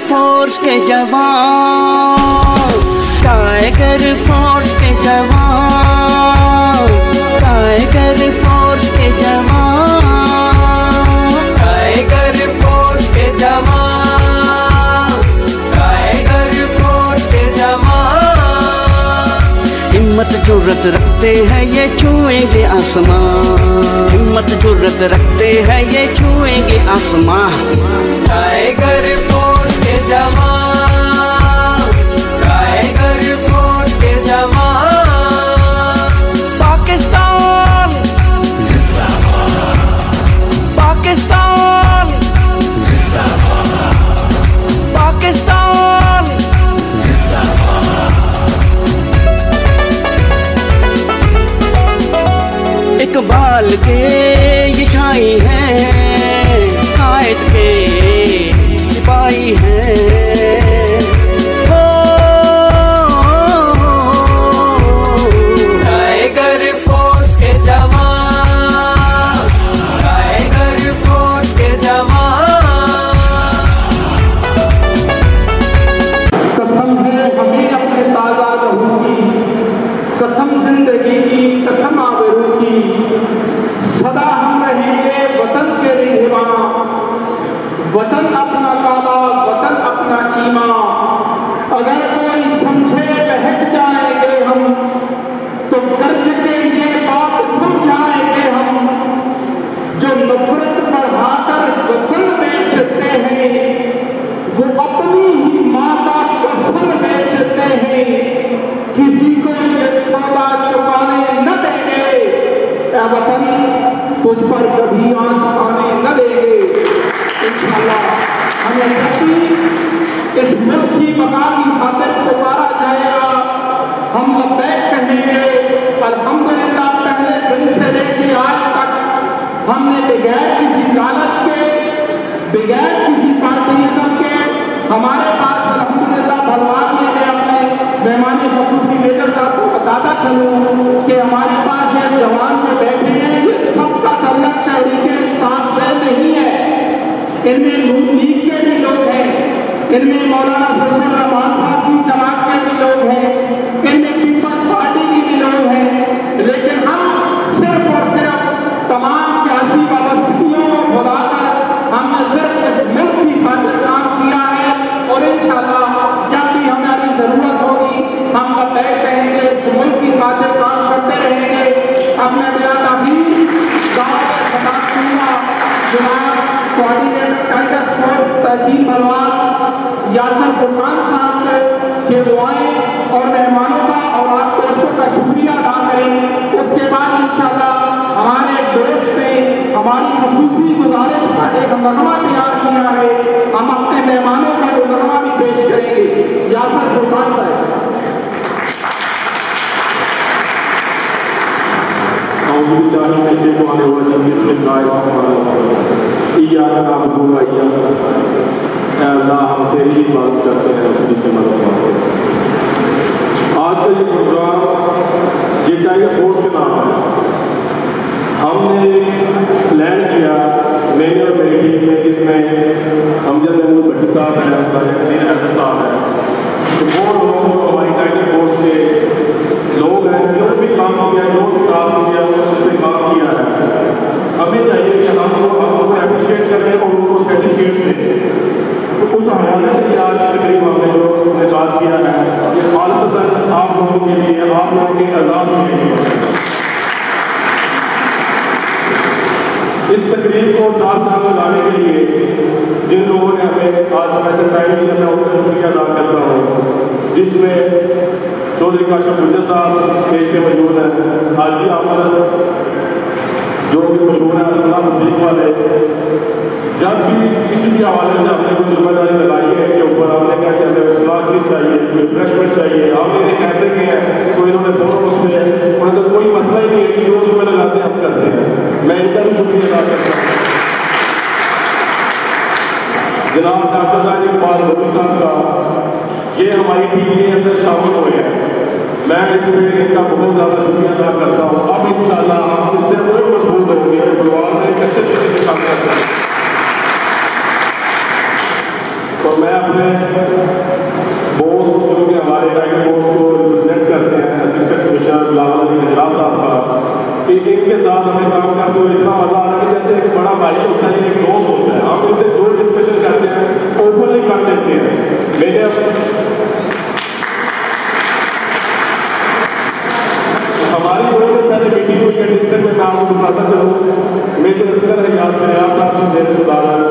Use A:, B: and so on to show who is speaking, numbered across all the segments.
A: Force के जवान, tiger force के जवान, टाइगर फोर्स के जवान, टाइगर फोर्स के जवान, टाइगर फोर्स के जवान। हिम्मत जुर्रत रखते हैं ये छुएंगे आसमां, हिम्मत जुर्रत रखते हैं ये छुएंगे आसमां। टाइगर फोर्स के जवान, टाइगर फोर्स के जवान। पाकिस्तान जिंदाबाद, पाकिस्तान जिंदाबाद, पाकिस्तान जिंदाबाद। इकबाल के ये शाही हैं, कायद के सिपाही हैं। टाइगर फोर्स के जवान, टाइगर फोर्स के जवान।
B: कसम है हमें अपने ताज़ा लहू की, कसम जिंदगी की, कसम आबरू की। सदा हम रहेंगे वतन के निगहबान, वतन अपना काबा, वतन अपना कीमा। अगर कोई समझे बहक जाएंगे हम, तो कर्ज के ये बात समझाएंगे हम। जो नफरत बढ़ाकर वतन बेचते हैं, वो अपनी ही माँ का कफन बेचते हैं। किसी को ये सौदा चुकाने न देंगे, ऐ वतन तुझ पर कभी आंच आने न देंगे। इंशाअल्लाह हमें कभी इस मुल्क की बका की खातिर पुकारा जाएगा, हम लब्बैक कहेंगे। अल्हम्दुलिल्लाह पहले दिन से लेके आज तक हमने बगैर किसी लालच के, बगैर किसी पार्टियिज्म के, हमारे पास अल्हम्दुलिल्लाह भगवान ने, मैं अपने मेहमान खसूसी मेजर साहब को बताता चलूँ कि हमारे पास ये जवान जो बैठे हैं, ये सबका तल्लक तहरीके इंसाफ से नहीं है। इनमें नून लीग के भी लोग हैं, इनमें मौलाना फजल रहमान साहब की जमात के भी लोग हैं, इनमें पीपल्स पार्टी की भी लोग हैं। लेकिन हम सिर्फ और सिर्फ तमाम सियासी वाबस्तगियों को भुलाकर हमने सिर्फ इस मुल्क की खातिर काम किया है। और इंशाअल्लाह जब भी हमारी जरूरत होगी हम लब्बैक कहेंगे, इस मुल्क की खातिर काम करते रहेंगे। अब मैं मेरा काफी गाँव में खताब करूँगा जनाब कोऑर्डिनेटर टाइगर फोर्स तहसील बलवान यासर फुरकान साहब के दुआएं और मेहमानों का और आप दोस्तों का शुक्रिया अदा करें। उसके बाद इंशाअल्लाह हमारे दोस्त ने हमारी खसूसी गुजारिश का एक नगमा तैयार किया है, हम अपने मेहमानों का वो नगमा भी पेश करेंगे। यासर फुरकान साहब।
C: अल्लाह हम तेरी ही बात करते हैं, अपनी से मदद मांगते हैं। आज का ये प्रोग्राम ये टाइगर फोर्स के नाम है। हमने प्लान किया मैंने और मेरी टीम ने, जिसमें हमजद महमूद भट्टी साहब हैं, अहमद साहब हैं, तो वो लोग जो हमारी टाइगर फोर्स के लोग हैं, जो भी काम किया, जो भी टास्क किया, उस पर काम किया है। हमें चाहिए कि हम लोग उनको अप्रिशिएट करें और उनको सर्टिफिकेट दें। तो उस हवाले से आज तकरीब हमने जो बात किया है, ये खालिसतन आप लोगों के लिए, आप लोगों के आज़ाद के लिए। इस तकरीब को चार चांद लगाने के लिए जिन लोगों ने हमें आज स्पेशल टाइम दिया, मैं उनका शुक्रिया अदा करता हूँ। जिसमें चौधरी काशिफ गुज्जर साहब स्टेज पे मौजूद हैं, हाजी आफर जो कि मशहूर है अल्लाह मुद्दीक वाले। जब भी किसी के हवाले से हमने कोई जिम्मेदारी लगाई है कि ऊपर हमने क्या क्या सलाह चीज़ चाहिए, कोई रिफ्रेशमेंट चाहिए, आपने कहते हैं तो इन्होंने फ़ौरन उस पर उन्हें तो कोई मसला ही नहीं है कि जो जिम्मे लगाते हैं हम करते हैं। मैं इनका भी शुक्रिया अदा करता हूँ। जनाब डॉक्टर साहब इकबाल भट्टी साहब का ये हमारी टीम के अंदर शामिल हुए हैं, मैं इस पर इनका बहुत ज़्यादा शुक्रिया अदा करता हूँ। अब इंशाअल्लाह हम इससे और मजबूत होंगे, परिवार में अच्छे तरीके से काम करते हैं। तो मैं अपने बॉस जो कि हमारे टाइगर बॉस को रिप्रेजेंट करते हैं, असिस्टेंट कमिश्नर बिलावल अली हजरा साहब का, कि इनके साथ हमें काम करते हुए इतना मजा आ रहा है जैसे एक बड़ा भाई होता है, एक दोस्त होता है। हम इनसे जो डिस्कशन करते हैं ओपनली कर देते हैं। मैंने हमारी 2 दिन पहले मीटिंग हुई है डिस्ट्रिक्ट में, मैं आपको बताता चलूँ। मेरे असगर हयात दरिया साहब मेरे सदारत,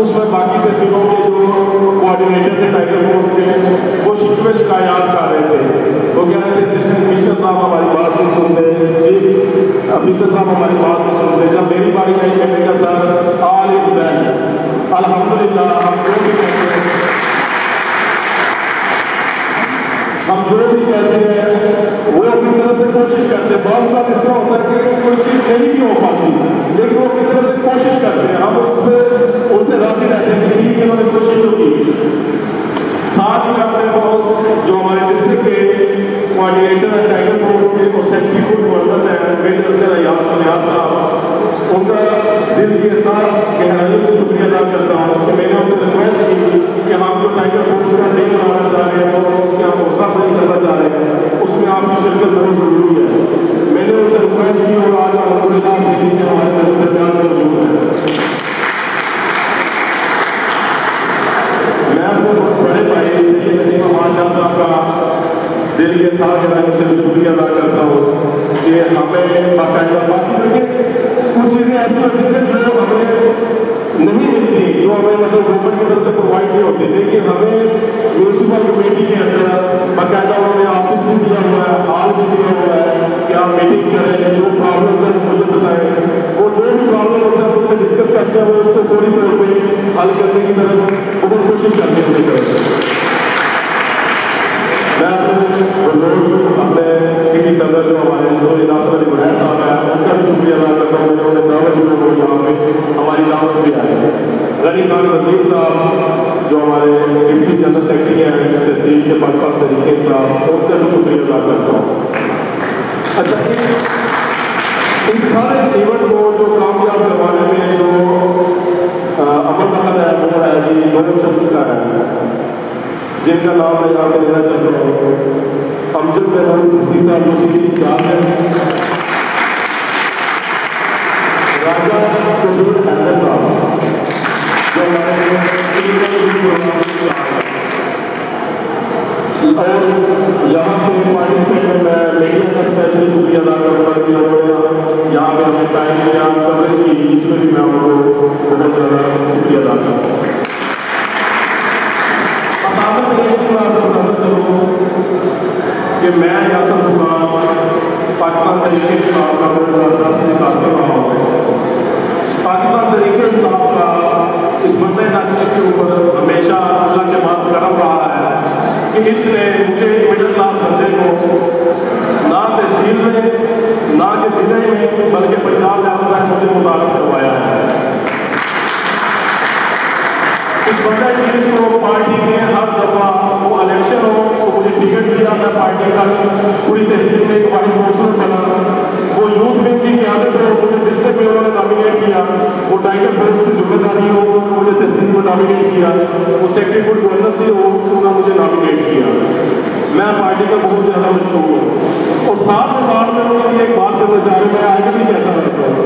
C: उसमें बाकी तहसीलों के जो कोऑर्डिनेटर थे टाइगर फोर्स के, वो शिकवे शिकायत कर रहे थे। वो कह रहे थे असिस्टेंट कमिश्नर साहब हमारी बात नहीं सुनते, चीफ ऑफिसर साहब हमारी बात नहीं सुनते। जब मेरी बारी आई मैंने कहा सर ऑल इज वेल, अल्हम्दुलिल्लाह हम जो भी कहते हैं वो अपनी तरफ से कोशिश करते हैं। बहुत बार इस तरह होता है कि कोई चीज़ नहीं भी हो पाती, लेकिन वो अपनी तरफ से कोशिश करते हैं। हम उस पर उनसे राजी रहते हैं कि ठीक है उन्होंने कोशिश तो की। साथ ही करते हैं जो हमारे डिस्ट्रिक्ट के कोऑर्डिनेटर हैं टाइगर फोर्स के, वो सेक्रेटरी को गवर्नर्स हैं मेरे असगर हयात दरिया साहब, उनका दिल की इतना गहराइयों से शुक्रिया अदा करता हूँ कि मैंने उनसे रिक्वेस्ट की कि हम जो टाइगर फोर्स का डे मनाना चाह रहे हैं, कि हम उसका नहीं करना चाह रहे हैं, उसमें आपकी शिरकत बहुत जरूरी है। मैंने उनसे रिक्वेस्ट की और आज अल्हम्दुलिल्लाह हमारे दरमियान मौजूद है। मैं अपने बड़े भाई नदीम माशाह साहब का दिल के था गहराइयों से शुक्रिया अदा करता हूँ कि हमें बाकायदा बाकी देखिए कुछ चीज़ें ऐसी होती हैं जो हमें नहीं मिलती, जो हमें मतलब गवर्नमेंट की तरफ से प्रोवाइड नहीं होती, लेकिन हमें म्यूनसिपल कमेटी के अंदर बाकायदा उन्होंने ऑफिस भी दिया हुआ है, हॉल भी दिया हुआ है कि आप मीटिंग करें, जो प्रॉब्लम है मुझे बताएं। वो जो भी प्रॉब्लम होता है उनसे डिस्कस करते हैं, वो उसको फौरी तौर पर हल करने की तरफ बहुत कोशिश करते हैं। मैं अपने सिटी सदर जो हमारे नासिर अली बुरैया साहब हैं उनका भी शुक्रिया अदा करता हूँ, उन्होंने दावत दी को यहाँ पे हमारी दावत भी आई। गनी खान वजीर साहब जो हमारे डिप्टी जनरल सेक्रेटरी हैं तहसील के पाकिस्तान तरीके साहब, उनका भी शुक्रिया अदा करता हूँ। अच्छा, इस सारे इवेंट को जो कामयाब करवाने में जो अमल दखल है वो है जी 2 शख्स का है, जिनका नाम मैं यहाँ पे लेना चाहता हूँ। अमजद महमूद मुफ्ती साहब जो सिटी इंचार्ज हैं, राजा कबीर हैदर साहब जो हमारे और यहाँ पे पार्टिसिपेट में मैं मीडिया का स्पेशली शुक्रिया अदा करूँगा कि उन्होंने यहाँ पे हमें टाइम दिया कवरेज की, इसमें भी मैं उनको बहुत ज़्यादा शुक्रिया अदा करता हूँ। कि मैं यासर हुकाम पाकिस्तान तरीके इंसाफ का 2010 से निकालते रहा हूँ। पाकिस्तान तरीके इंसाफ का इस बंदे नाचने के ऊपर हमेशा अल्लाह के बाद करम रहा है कि इसने मुझे मिडिल क्लास बंदे को ना तहसील में ना के ज़िले में बल्कि पंजाब लेवल में मुझे मुताबिक करवाया है। इस बंदे चीज़ को पार्टी में हर दफ़ा वो इलेक्शन हो तो मुझे टिकट दिया, मैं पार्टी का पूरी तहसील में एक वाइस प्रेसिडेंट बना। वो यूथ विंग की क़यादत हो मुझे डिस्ट्रिक्ट में उन्होंने नॉमिनेट किया, वो टाइगर फोर्स की जिम्मेदारी हो मुझे तहसील में नॉमिनेट किया, वो सेक्रेटरी गुड गवर्नेंस की हो उन्होंने मुझे नॉमिनेट किया। मैं पार्टी का बहुत ज़्यादा मशहूर हूँ। और साथ में बात करूँगी एक बात करना चाह रहा हूँ, मैं आगे भी कहता रहता हूँ,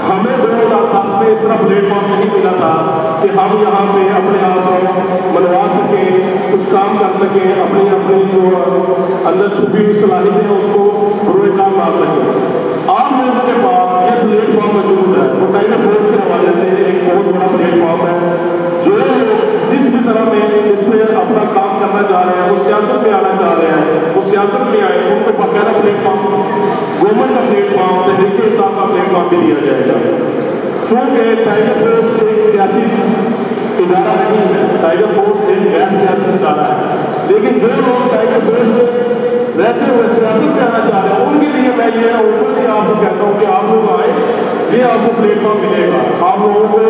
C: हमें 2010 में इस तरह प्लेटफॉर्म नहीं मिला था कि हम यहाँ पे अपने आप को मनवा सकें, कुछ काम कर सकें, अपनी अपनी जो अंदर छुपी हुई सलाहियतें हैं उसको बुरे काम ला सकें। आम लोगों के पास ये प्लेटफॉर्म मौजूद है, वो टाइगर फोर्स के हवाले से एक बहुत बड़ा प्लेटफॉर्म है। जो जिस भी तरह में इस पर अपना काम करना चाह रहे हैं, वो सियासत में आना चाह रहे हैं, वो सियासत में आए, उनको बाकायदा प्लेटफॉर्म, गवर्नमेंट का प्लेटफॉर्म, तहरीक इंसाफ का प्लेटफॉर्म भी दिया जाएगा। चूँकि टाइगर फोर्स एक सियासी इदारा नहीं है, टाइगर फोर्स एक गैर सियासी इदारा है, लेकिन जो लोग टाइगर फोर्स में रहते हुए सियासत में आना चाह रहे हैं उनके लिए मैं ये ओपनली आपको कहता हूँ कि आप लोग आए, ये आपको प्लेटफॉर्म मिलेगा, आप लोगों को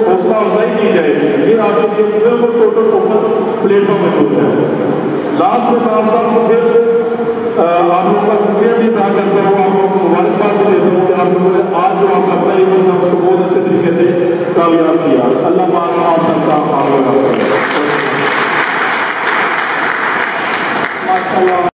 C: हौसला अफजाई की जाएगी, ये आपके लिए बिल्कुल टोटल ओपन प्लेटफॉर्म मौजूद है। लास्ट में आप सब फिर आप लोगों का शुक्रिया भी अदा करता हूँ, आप लोगों को मुबारकबाद भी देता हूँ कि आप लोगों ने आज जो आपका अपना इवेंट था उसको बहुत अच्छे तरीके से कामयाब किया। अल्लाह पाक आप सबका आभार।
B: अल्लाह।